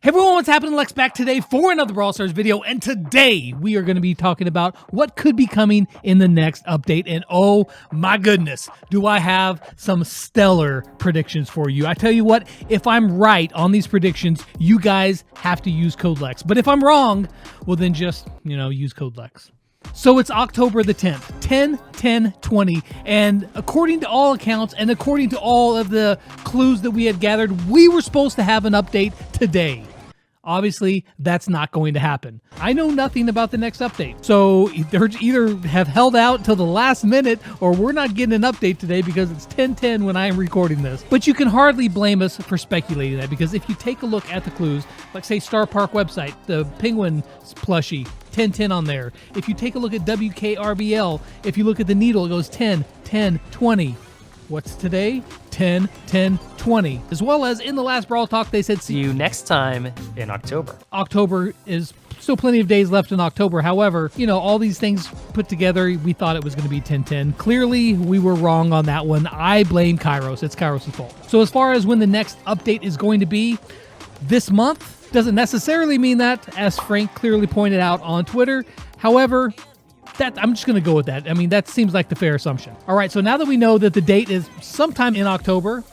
Hey everyone, what's happening? Lex back today for another Brawl Stars video, and today we are going to be talking about what could be coming in the next update, and oh my goodness, do I have some stellar predictions for you. I tell you what, if I'm right on these predictions, you guys have to use code Lex, but if I'm wrong, well then just, use code Lex. So it's October the 10th, 10/10/20, and according to all accounts and according to all of the clues that we had gathered, we were supposed to have an update today. Obviously, that's not going to happen. I know nothing about the next update, so they're either have held out till the last minute or we're not getting an update today because it's 10/10 when I am recording this. But you can hardly blame us for speculating that, because if you take a look at the clues, like say Star Park website, the Penguin plushie, 10/10 on there. If you take a look at WKRBL, if you look at the needle, it goes 10/10/20. What's today? 10/10/20. As well as in the last Brawl Talk, they said see you next time in October. October is still plenty of days left in October. However, all these things put together, we thought it was going to be 10/10. Clearly, we were wrong on that one. I blame Kairos. It's Kairos' fault. So as far as when the next update is going to be, this month doesn't necessarily mean that, as Frank clearly pointed out on Twitter. However, I'm just going to go with that. I mean, that seems like the fair assumption. All right, so now that we know that the date is sometime in October,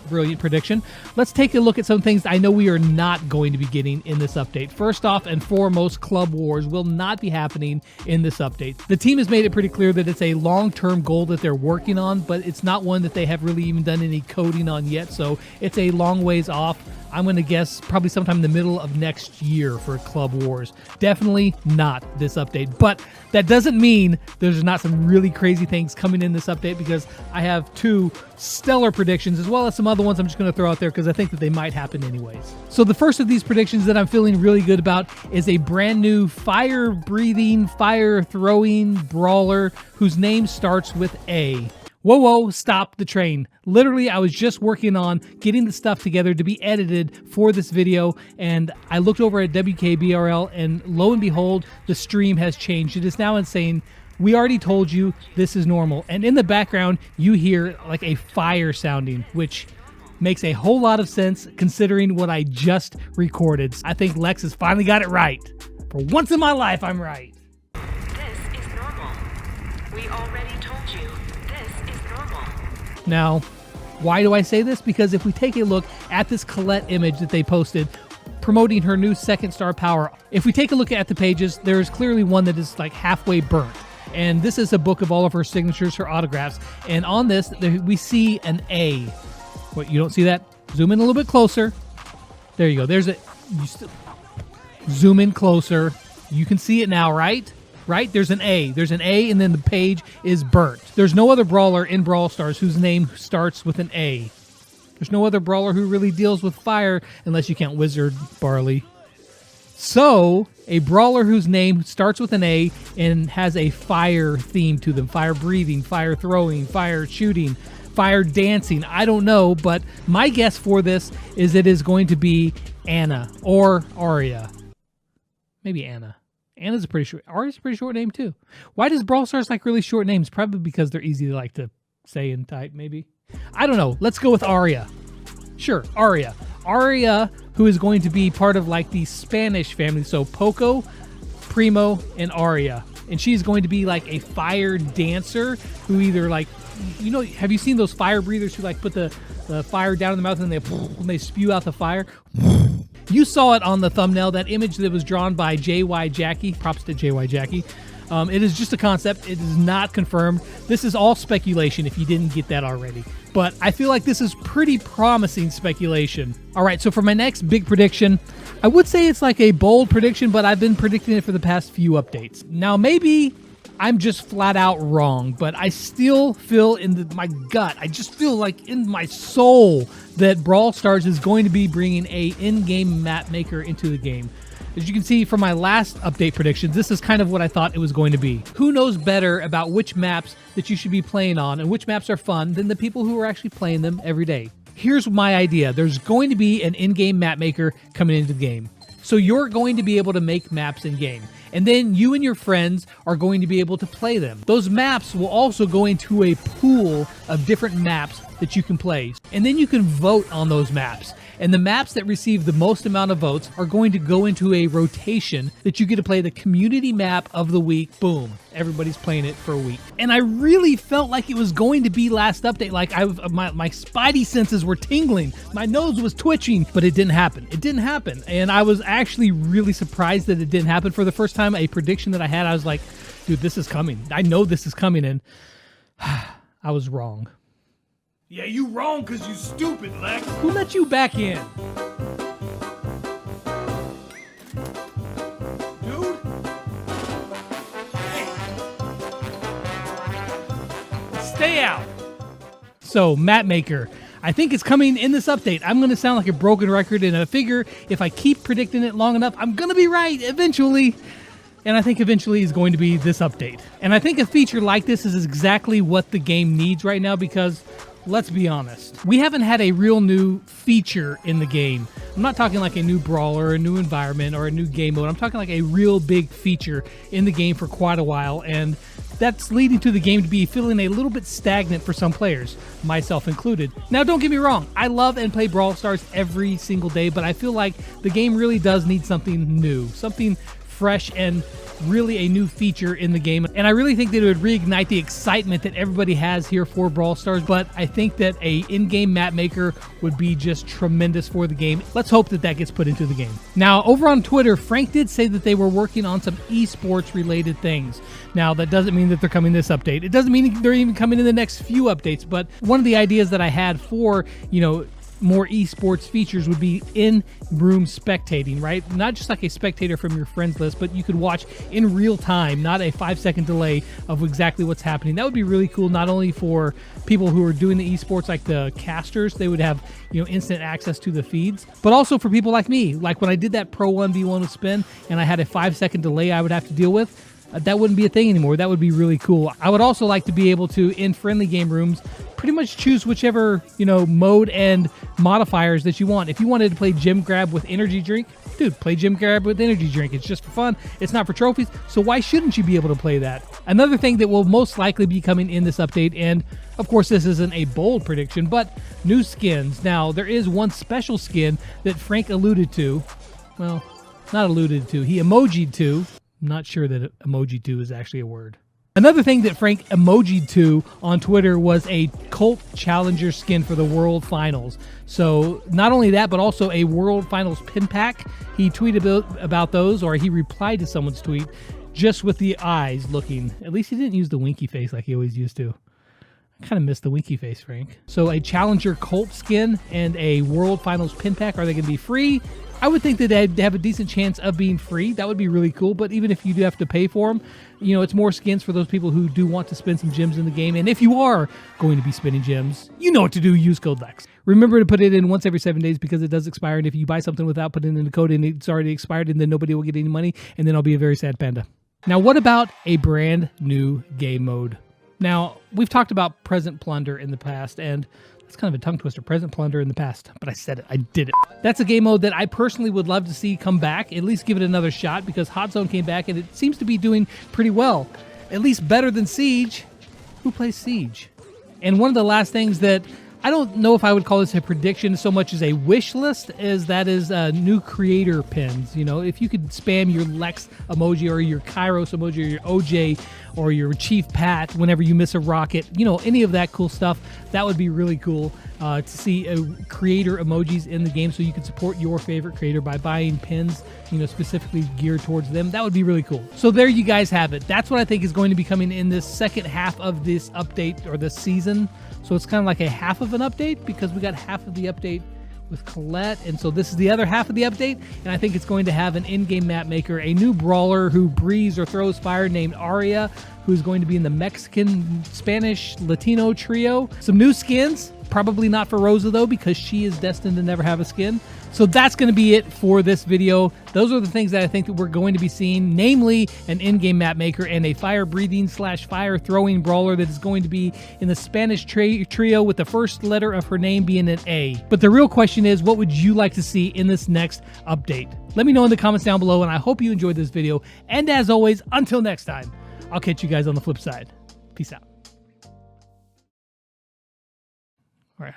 brilliant prediction, let's take a look at some things I know we are not going to be getting in this update. First off and foremost, Club Wars will not be happening in this update. The team has made it pretty clear that it's a long-term goal that they're working on, but it's not one that they have really even done any coding on yet, so it's a long ways off. I'm going to guess probably sometime in the middle of next year for Club Wars. Definitely not this update. But that doesn't mean there's not some really crazy things coming in this update, because I have two stellar predictions as well as some other ones I'm just going to throw out there because I think that they might happen anyways. So the first of these predictions that I'm feeling really good about is a brand new fire-breathing, fire-throwing brawler whose name starts with A. Whoa, stop the train. Literally, I was just working on getting the stuff together to be edited for this video, and I looked over at WKBRL, and lo and behold, the stream has changed. It is now insane. We already told you this is normal. And in the background, you hear like a fire sounding, which makes a whole lot of sense considering what I just recorded. I think Lex has finally got it right. For once in my life, I'm right. This is normal. We already told you. Now, why do I say this? Because if we take a look at this Colette image that they posted promoting her new second star power, if we take a look at the pages, there's clearly one that is like halfway burnt. And this is a book of all of her signatures, her autographs. And on this, we see an A. What, you don't see that? Zoom in a little bit closer. There you go. There's a... Zoom in closer. You can see it now, right? Right? There's an A. There's an A, and then the page is burnt. There's no other brawler in Brawl Stars whose name starts with an A. There's no other brawler who really deals with fire, unless you count Wizard Barley. So, a brawler whose name starts with an A and has a fire theme to them. Fire breathing, fire throwing, fire shooting, fire dancing. I don't know, but my guess for this is it is going to be Anna or Aria. Maybe Anna. Anna's a pretty short. Aria's a pretty short name too. Why does Brawl Stars like really short names? Probably because they're easy to say and type, maybe. I don't know. Let's go with Aria. Sure, Aria. Aria, who is going to be part of like the Spanish family. So Poco, Primo, and Aria. And she's going to be like a fire dancer who either like, have you seen those fire breathers who like put the fire down in the mouth and they spew out the fire? You saw it on the thumbnail, that image that was drawn by JY Jackie. Props to JY Jackie. It is just a concept. It is not confirmed. This is all speculation if you didn't get that already. But I feel like this is pretty promising speculation. All right, so for my next big prediction, I would say it's like a bold prediction, but I've been predicting it for the past few updates. Now, maybe I'm just flat out wrong, but I still feel in my gut, I just feel like in my soul that Brawl Stars is going to be bringing a in-game map maker into the game. As you can see from my last update predictions, this is kind of what I thought it was going to be. Who knows better about which maps that you should be playing on and which maps are fun than the people who are actually playing them every day? Here's my idea. There's going to be an in-game map maker coming into the game. So you're going to be able to make maps in-game. and then you and your friends are going to be able to play them. Those maps will also go into a pool of different maps that you can play, and then you can vote on those maps. And the maps that receive the most amount of votes are going to go into a rotation that you get to play the community map of the week. Boom. Everybody's playing it for a week. And I really felt like it was going to be last update. Like my spidey senses were tingling. My nose was twitching, but it didn't happen. It didn't happen. And I was actually really surprised that it didn't happen. For the first time, a prediction that I had, I was like, dude, this is coming. I know this is coming. And I was wrong. Yeah, you wrong because you stupid, Lex. Who let you back in? Dude? Stay out. So, Map Maker. I think it's coming in this update. I'm going to sound like a broken record, and I figure if I keep predicting it long enough, I'm going to be right eventually. And I think eventually is going to be this update. And I think a feature like this is exactly what the game needs right now because, let's be honest, we haven't had a real new feature in the game. I'm not talking like a new brawler, a new environment, or a new game mode. I'm talking like a real big feature in the game for quite a while, and that's leading to the game to be feeling a little bit stagnant for some players, myself included. Now, don't get me wrong, I love and play Brawl Stars every single day, but I feel like the game really does need something new, something fresh and really a new feature in the game. And I really think that it would reignite the excitement that everybody has here for Brawl Stars, but I think that a in-game map maker would be just tremendous for the game. Let's hope that that gets put into the game. Now, over on Twitter, Frank did say that they were working on some esports related things. Now, that doesn't mean that they're coming this update. It doesn't mean they're even coming in the next few updates, but one of the ideas that I had for, more esports features would be in-room spectating, right? Not just like a spectator from your friends list, but you could watch in real time, not a 5-second delay of exactly what's happening. That would be really cool, not only for people who are doing the esports, like the casters, they would have, instant access to the feeds, but also for people like me. Like when I did that Pro 1v1 with Spin and I had a 5-second delay I would have to deal with, that wouldn't be a thing anymore. That would be really cool. I would also like to be able to, in friendly game rooms, pretty much choose whichever, mode and modifiers that you want. If you wanted to play Gym Grab with Energy Drink, dude, play Gym Grab with Energy Drink. It's just for fun. It's not for trophies. So why shouldn't you be able to play that? Another thing that will most likely be coming in this update, and of course this isn't a bold prediction, but new skins. Now, there is one special skin that Frank alluded to. Well, not alluded to. He emojied to. I'm not sure that emoji 2 is actually a word. Another thing that Frank emojied to on Twitter was a Cult Challenger skin for the World Finals. So not only that, but also a World Finals pin pack. He tweeted about those, or he replied to someone's tweet just with the eyes looking. At least he didn't use the winky face like he always used to. I kind of missed the winky face, Frank. So a Challenger Cult skin and a World Finals pin pack, are they going to be free? I would think that they'd have a decent chance of being free. That would be really cool. But even if you do have to pay for them, it's more skins for those people who do want to spend some gems in the game. And if you are going to be spending gems, you know what to do. Use code LEX. Remember to put it in once every 7 days because it does expire. And if you buy something without putting in the code and it's already expired, and then nobody will get any money, and then I'll be a very sad panda. Now, what about a brand new game mode? Now, we've talked about Present Plunder in the past, and it's kind of a tongue twister. Present Plunder in the past, but I said it. I did it. That's a game mode that I personally would love to see come back, at least give it another shot, because Hot Zone came back and it seems to be doing pretty well. At least better than Siege. Who plays Siege? And one of the last things that I don't know if I would call this a prediction so much as a wish list is new creator pins. If you could spam your Lex emoji or your Kairos emoji or your OJ or your Chief Pat whenever you miss a rocket, any of that cool stuff, that would be really cool to see creator emojis in the game so you can support your favorite creator by buying pins, specifically geared towards them. That would be really cool. So there you guys have it. That's what I think is going to be coming in this second half of this update or this season. So it's kind of like a half of an update because we got half of the update with Colette, and so this is the other half of the update, and I think it's going to have an in-game map maker, a new brawler who breathes or throws fire named Aria, who's going to be in the Mexican, Spanish, Latino trio, some new skins, Probably not for Rosa though, because she is destined to never have a skin. So that's going to be it for this video. Those are the things that I think that we're going to be seeing, namely an in-game map maker and a fire-breathing / fire-throwing brawler that is going to be in the Spanish trio with the first letter of her name being an A. But the real question is, what would you like to see in this next update? Let me know in the comments down below, and I hope you enjoyed this video. And as always, until next time, I'll catch you guys on the flip side. Peace out. All right,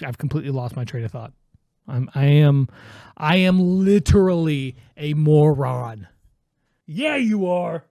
I've completely lost my train of thought. I am literally a moron. Yeah, you are.